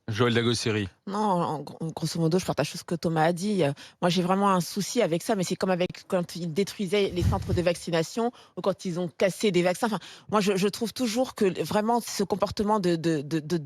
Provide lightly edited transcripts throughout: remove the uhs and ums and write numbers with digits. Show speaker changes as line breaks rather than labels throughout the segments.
Joël Dagosseri.
Non, grosso modo, je partage tout ce que Thomas a dit. Moi, j'ai vraiment un souci avec ça, mais c'est comme avec quand ils détruisaient les centres de vaccination ou quand ils ont cassé des vaccins. Enfin, moi, je trouve toujours que vraiment ce comportement de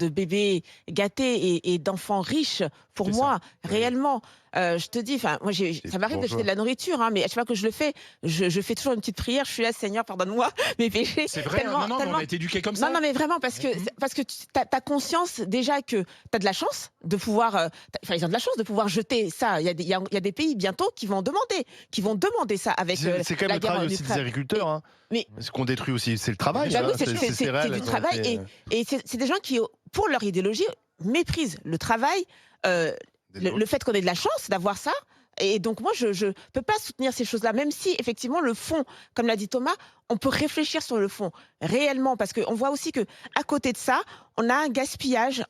bébés gâtés et d'enfants riches, pour
C'est ça.
moi,
Oui,
réellement, je te dis, enfin, moi,
c'est
ça m'arrive de jeter
bourgeois.
de la nourriture, hein, mais à chaque fois que je le fais, je fais toujours une petite prière. Je suis là, Seigneur, pardonne-moi mes péchés,
C'est vrai, hein,
tellement,
non, non, mais on
tellement.
a été éduqués comme
Non, non,
ça.
mais vraiment, parce que,
Mmh.
tu as conscience déjà que tu as de la chance de pouvoir, enfin, ils ont de la chance de pouvoir jeter ça. Il y a des pays bientôt qui vont demander ça avec
C'est quand même
la
le
guerre
travail
en
aussi des
Ukraine.
agriculteurs, hein.
Mais
Ce qu'on détruit aussi, c'est le travail,
bah oui,
ça,
Bien sûr.
c'est ces
c'est
réels,
du
quoi,
travail et c'est des gens qui, pour leur idéologie, méprisent le travail, euh,
des
le
autres.
fait qu'on ait de la chance d'avoir ça. Et donc moi, je peux pas soutenir ces choses-là, même si effectivement le fond, comme l'a dit Thomas, on peut réfléchir sur le fond réellement, parce qu'on voit aussi que à côté de ça, on a un gaspillage.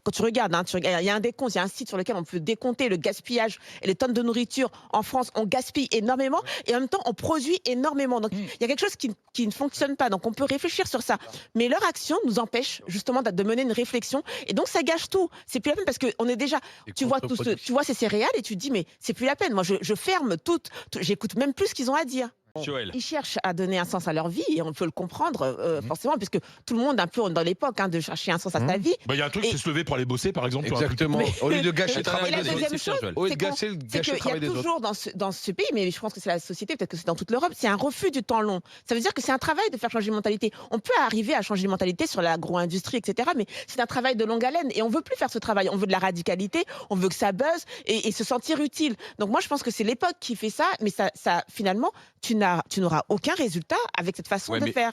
Quand tu regardes, hein, il y a un décompte, il y a un site sur lequel on peut décompter le gaspillage et les tonnes de nourriture en France. On gaspille énormément
Ouais.
et en même temps on produit énormément. Donc
Mmh.
il y a quelque chose qui ne fonctionne pas. Donc on peut réfléchir sur ça. Mais leur action nous empêche justement de mener une réflexion et donc ça gâche tout. C'est plus la peine parce qu'on est déjà,
C'est
tu
contre-productif.
vois ces céréales et tu te dis mais c'est plus la peine. Moi je ferme j'écoute même plus ce qu'ils ont à dire.
Joël.
Ils cherchent à donner un sens à leur vie et on peut le comprendre
Mmh.
forcément puisque tout le monde un peu dans l'époque, hein, de chercher un sens à sa
Mmh.
vie.
Bah, il y a un truc,
Et
c'est se lever pour aller bosser, par exemple. Tu vois, un truc tout
Exactement.
con.
Au lieu de gâcher le
Attends,
travail
et la
des autres.
deuxième
c'est
chose,
sûr, Joël.
Au lieu
c'est
de
qu'on
gâcher
c'est
le
qu'il y a
travail des autres.
toujours dans ce pays, mais je pense que c'est la société, peut-être que c'est dans toute l'Europe, c'est un refus du temps long. Ça veut dire que c'est un travail de faire changer de mentalité. On peut arriver à changer de mentalité sur l'agro-industrie, etc. Mais c'est un travail de longue haleine et on veut plus faire ce travail. On veut de la radicalité, on veut que ça buzz et se sentir utile. Donc moi, je pense que c'est l'époque qui fait ça, mais ça finalement, tu n'auras aucun résultat avec cette façon
Ouais,
de
mais
faire.